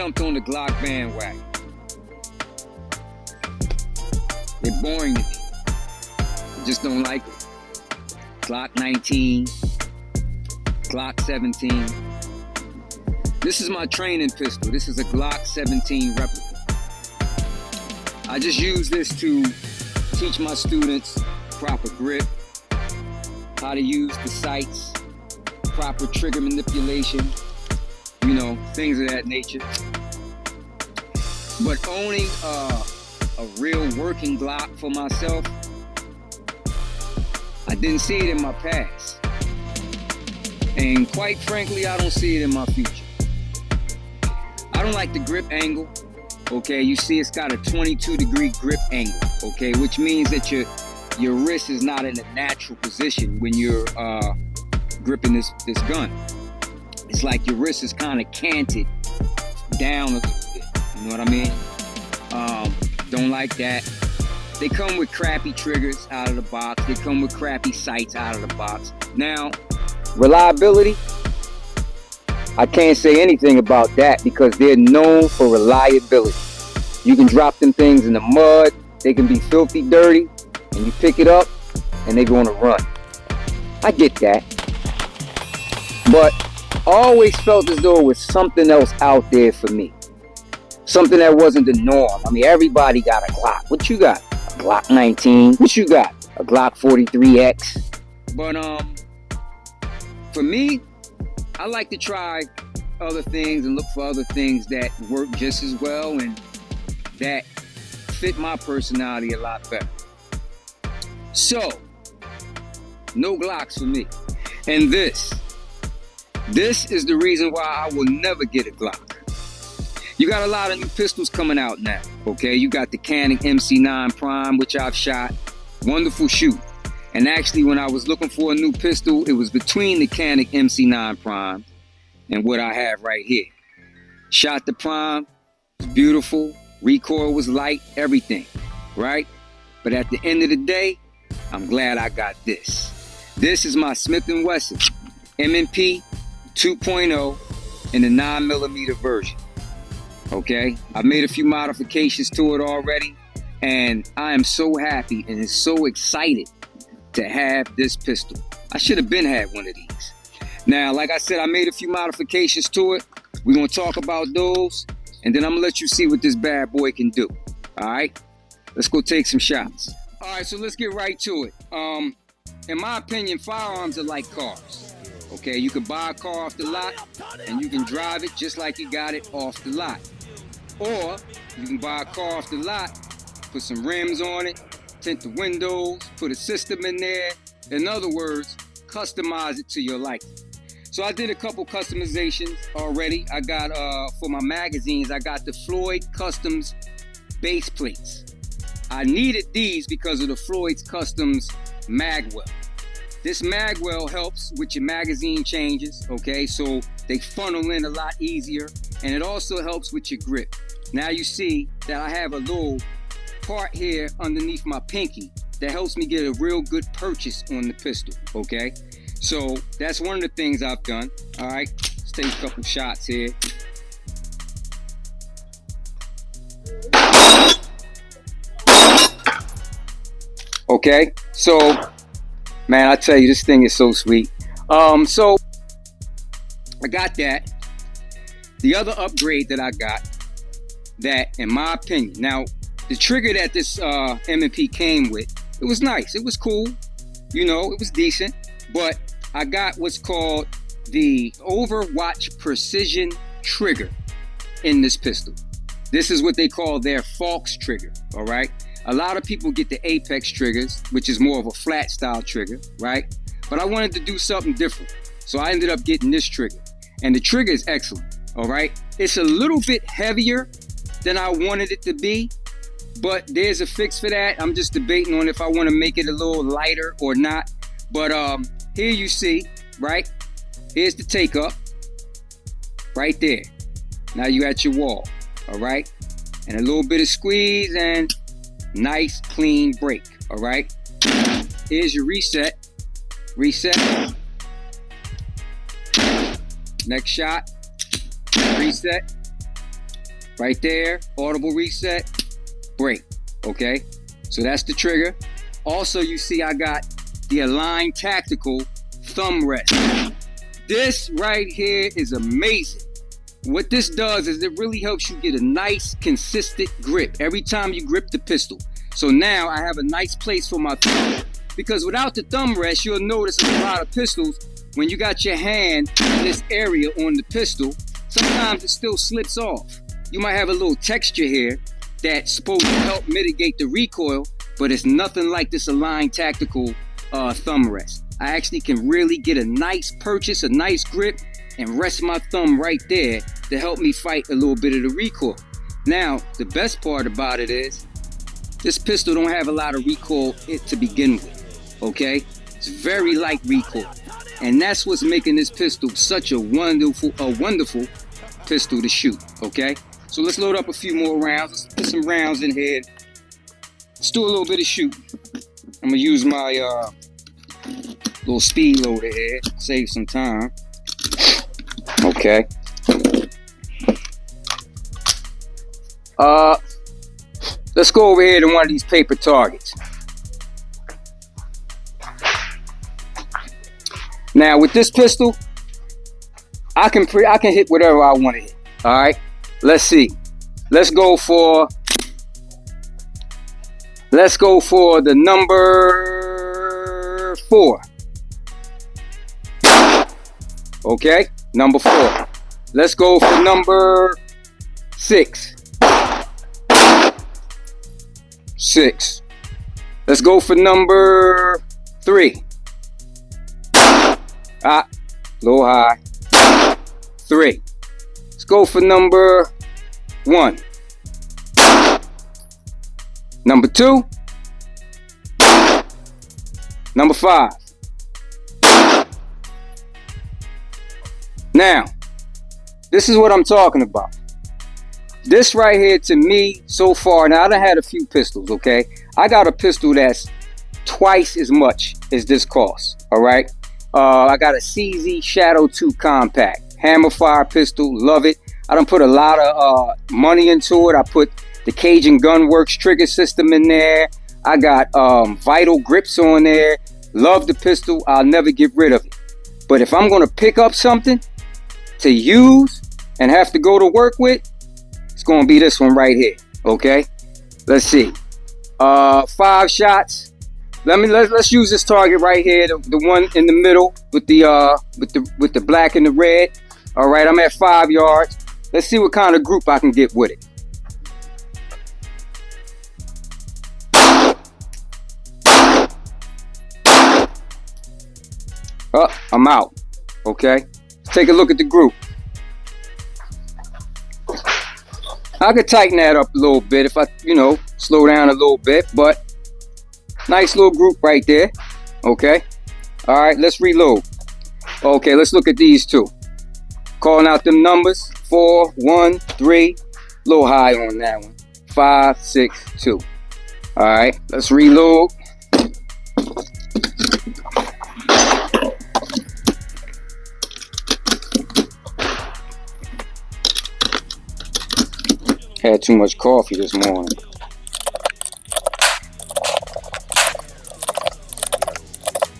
jumped on the Glock bandwagon. They're boring to me. I just don't like it. Glock 19, Glock 17. This is my training pistol. This is a Glock 17 replica. I just use this to teach my students proper grip, how to use the sights, proper trigger manipulation, you know, things of that nature. But owning a real working Glock for myself, I didn't see it in my past. And quite frankly, I don't see it in my future. I don't like the grip angle. Okay, you see it's got a 22-degree grip angle, okay, which means that your wrist is not in a natural position when you're gripping this gun. It's like your wrist is kind of canted down a little bit, you know what I mean? Don't like that. They come with crappy triggers out of the box. They come with crappy sights out of the box. Now, reliability, I can't say anything about that because they're known for reliability. You can drop them things in the mud, they can be filthy dirty, and you pick it up and they're gonna run. I get that. But I always felt as though it was something else out there for me. Something that wasn't the norm. I mean, everybody got a Glock. What you got? A Glock 19. What you got? A Glock 43X. But for me, I like to try other things and look for other things that work just as well and that fit my personality a lot better. So, no Glocks for me. And this is the reason why I will never get a Glock. You got a lot of new pistols coming out now, okay? You got the Canon MC9 Prime, which I've shot. Wonderful shoot. And actually, when I was looking for a new pistol, it was between the Canon MC9 Prime and what I have right here. Shot the Prime, it was beautiful, recoil was light, everything, right? But at the end of the day, I'm glad I got this. This is my Smith & Wesson M&P 2.0 in the 9mm version, okay? I've made a few modifications to it already, and I am so happy and so excited to have this pistol. I should have been had one of these. Now, like I said, I made a few modifications to it. We're gonna talk about those, and then I'm gonna let you see what this bad boy can do. All right, let's go take some shots. All right, so let's get right to it. In my opinion, firearms are like cars. Okay, you can buy a car off the lot, and you can drive it just like you got it off the lot. Or you can buy a car off the lot, put some rims on it, tint the windows, put a system in there. In other words, customize it to your liking. So I did a couple customizations already. I got, for my magazines, I got the Floyd Customs base plates. I needed these because of the Floyd's Customs magwell. This magwell helps with your magazine changes, okay? So they funnel in a lot easier, and it also helps with your grip. Now you see that I have a little part here underneath my pinky that helps me get a real good purchase on the pistol, okay? So that's one of the things I've done. All right, let's take a couple shots here. Okay, so man, I tell you, this thing is so sweet. So I got that. The other upgrade that I got, that in my opinion, now the trigger that this M&P came with, it was nice, it was cool, you know, it was decent, but I got what's called the Overwatch Precision trigger in this pistol. This is what they call their Fox trigger, all right? A lot of people get the Apex triggers, which is more of a flat style trigger, right? But I wanted to do something different, so I ended up getting this trigger. And the trigger is excellent, all right? It's a little bit heavier than I wanted it to be, but there's a fix for that. I'm just debating on if I want to make it a little lighter or not. But here you see, right? Here's the take up, right there. Now you at your wall, all right? And a little bit of squeeze and nice clean break, all right? Here's your reset. Reset. Next shot. Reset. right there, audible reset, break, okay? So that's the trigger. Also, you see I got the Align Tactical thumb rest. This right here is amazing. What this does is it really helps you get a nice, consistent grip every time you grip the pistol. So now I have a nice place for my thumb. Because without the thumb rest, you'll notice in a lot of pistols, when you got your hand in this area on the pistol, sometimes it still slips off. You might have a little texture here that's supposed to help mitigate the recoil, but it's nothing like this Align Tactical thumb rest. I actually can really get a nice purchase, a nice grip, and rest my thumb right there to help me fight a little bit of the recoil. Now, the best part about it is, this pistol don't have a lot of recoil to begin with. Okay, it's very light recoil, and that's what's making this pistol such a wonderful pistol to shoot. Okay, so let's load up a few more rounds. Let's put some rounds in here. Let's do a little bit of shooting. I'm gonna use my little speed loader here, save some time. Okay. Let's go over here to one of these paper targets. Now with this pistol, I can hit whatever I want to hit. All right, let's see. Let's go for the number 4. Okay, number 4. Let's go for number 6. 6. Let's go for number 3. A little high. 3. Let's go for number 1. Number 2. Number 5. Now, this is what I'm talking about. This right here, to me, so far, now I done had a few pistols, okay? I got a pistol that's twice as much as this costs, all right? I got a CZ Shadow 2 Compact, hammer fire pistol, love it. I done put a lot of money into it. I put the Cajun Gunworks trigger system in there. I got Vital grips on there. Love the pistol. I'll never get rid of it. But if I'm gonna pick up something to use and have to go to work with, it's gonna be this one right here. Okay, let's see. 5 shots. Let's use this target right here, the one in the middle with the black and the red. All right, I'm at 5 yards. Let's see what kind of group I can get with it. Oh, I'm out. Okay, let's take a look at the group. I could tighten that up a little bit if I, slow down a little bit, but nice little group right there. Okay. All right, let's reload. Okay, let's look at these two. Calling out them numbers. 4, 1, 3. A little high on that one. 5, 6, 2. All right, let's reload. Had too much coffee this morning.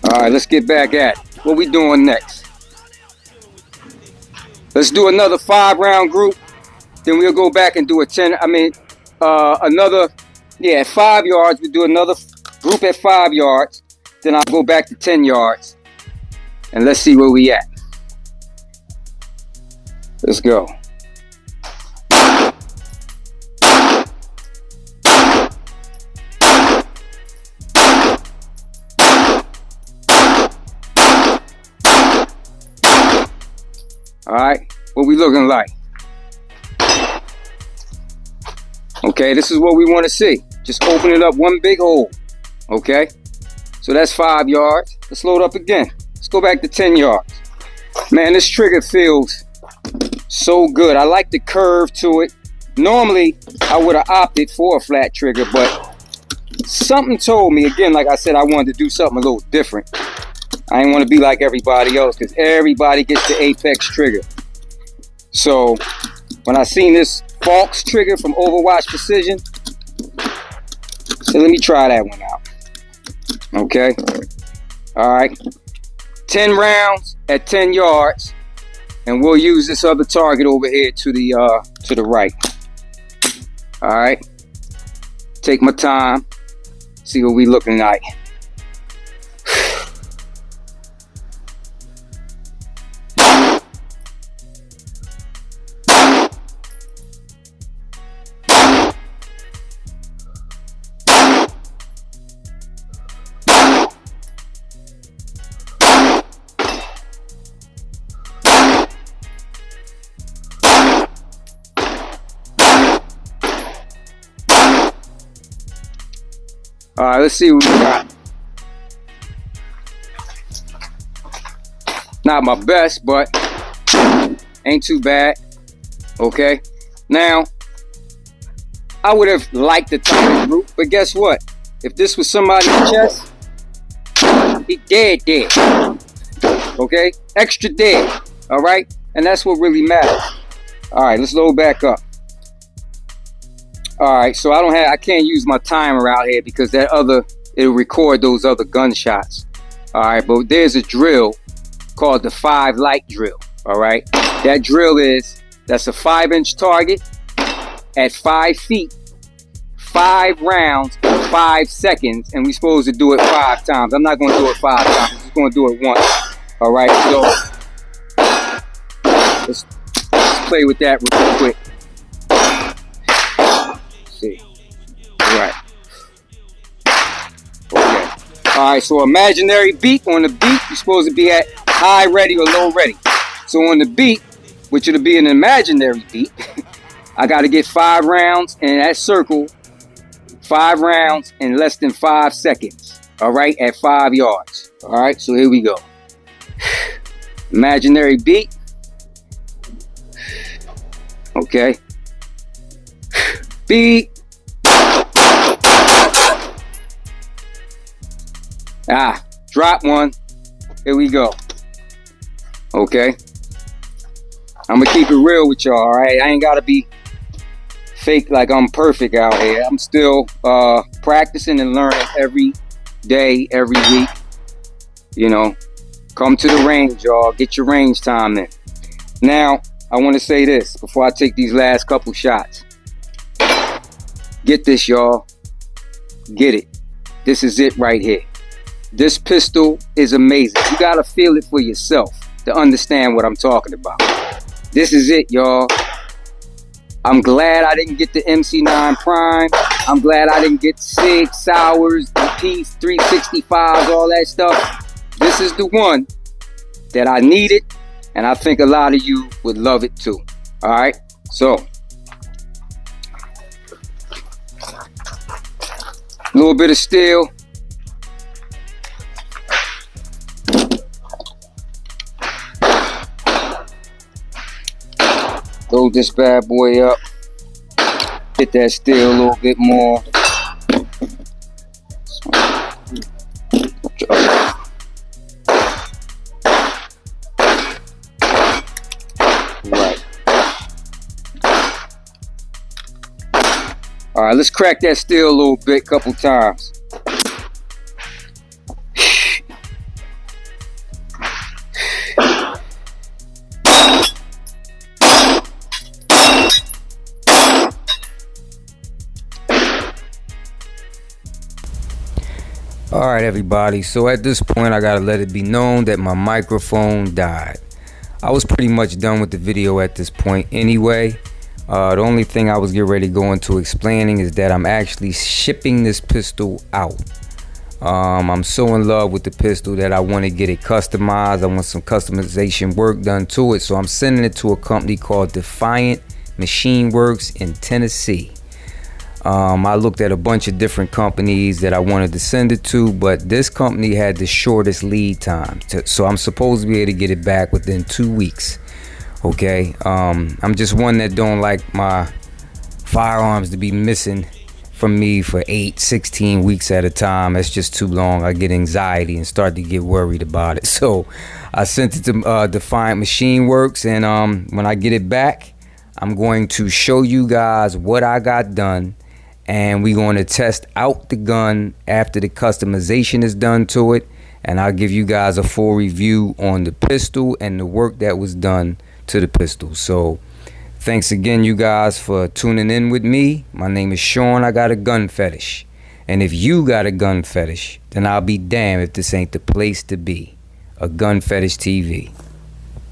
All right, let's get back at it. What we doing next? Let's do another 5-round group. Then we'll go back and do a 10. Another, at 5 yards. We do another group at 5 yards. Then I'll go back to 10 yards. And let's see where we at. Let's go. All right, what we looking like? Okay, this is what we want to see. Just open it up one big hole. Okay, so that's 5 yards. Let's load up again. Let's go back to 10 yards. Man, this trigger feels so good. I like the curve to it. Normally, I would have opted for a flat trigger, but something told me, again, like I said, I wanted to do something a little different. I didn't want to be like everybody else because everybody gets the Apex trigger. So when I seen this Fox trigger from Overwatch Precision. So let me try that one out. Okay. All right. 10 rounds at 10 yards. And we'll use this other target over here to the right. All right. Take my time. See what we looking like. All right, let's see what we got. Not my best, but ain't too bad. Okay. Now, I would have liked the target group, but guess what? If this was somebody's chest, he dead. Okay? Extra dead. All right? And that's what really matters. All right, let's load back up. All right, so I can't use my timer out here because it'll record those other gunshots. All right, but there's a drill called the 5 light drill. All right, that drill that's a 5-inch target at 5 feet, 5 rounds, 5 seconds, and we're supposed to do it 5 times. I'm not going to do it 5 times. I'm just going to do it once. All right, so let's play with that real quick. See. Right. Okay. Alright, so imaginary beat. On the beat, you're supposed to be at high ready or low ready. So on the beat, which it'll be an imaginary beat, I gotta get 5 rounds in that circle, 5 rounds in less than 5 seconds. Alright, at 5 yards. Alright, so here we go. Imaginary beat. Okay. Beat. Drop one. Here we go. Okay. I'm gonna keep it real with y'all, alright? I ain't gotta be fake like I'm perfect out here. I'm still practicing and learning every day, every week. You know, come to the range, y'all. Get your range time in. Now, I want to say this before I take these last couple shots. Get this, y'all. Get it. This is it right here. This pistol is amazing. You gotta feel it for yourself to understand what I'm talking about. This is it, y'all. I'm glad I didn't get the MC9 Prime. I'm glad I didn't get SIG, Sours, the P365s, all that stuff. This is the one that I needed, and I think a lot of you would love it too. All right, so a little bit of steel. Load this bad boy up. Hit that steel a little bit more. Right. All right, let's crack that steel a little bit, couple times. Alright everybody, so at this point I gotta let it be known that my microphone died. I was pretty much done with the video at this point anyway. The only thing I was getting ready to go into explaining is that I'm actually shipping this pistol out. I'm so in love with the pistol that I want to get it customized. I want some customization work done to it, so I'm sending it to a company called Defiant Machine Works in Tennessee. I looked at a bunch of different companies that I wanted to send it to, but this company had the shortest lead time, so I'm supposed to be able to get it back within 2 weeks. Okay, I'm just one that don't like my firearms to be missing from me for 16 weeks at a time. That's just too long. I get anxiety and start to get worried about it. So I sent it to Defiant Machine Works, and when I get it back, I'm going to show you guys what I got done, and we're going to test out the gun after the customization is done to it, and I'll give you guys a full review on the pistol and the work that was done to the pistol. So thanks again, you guys, for tuning in with me. My name is Sean. I got a gun fetish, and if you got a gun fetish, then I'll be damned if this ain't the place to be. A Gun Fetish TV.